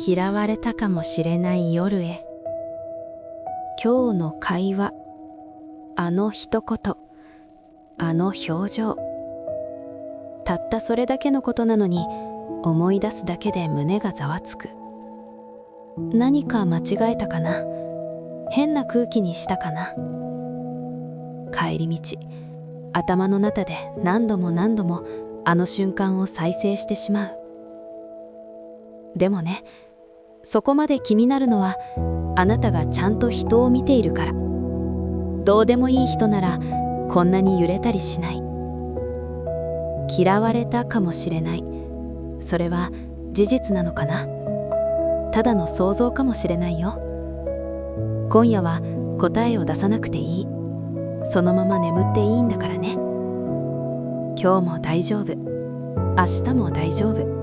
嫌われたかもしれない夜へ。今日の会話、あの一言、あの表情。たったそれだけのことなのに、思い出すだけで胸がざわつく。何か間違えたかな。変な空気にしたかな。帰り道、頭の中で何度も何度もあの瞬間を再生してしまう。でもね、そこまで気になるのはあなたがちゃんと人を見ているから。どうでもいい人ならこんなに揺れたりしない。嫌われたかもしれない。それは事実なのかな。ただの想像かもしれないよ。今夜は答えを出さなくていい。そのまま眠っていいんだからね。今日も大丈夫。明日も大丈夫。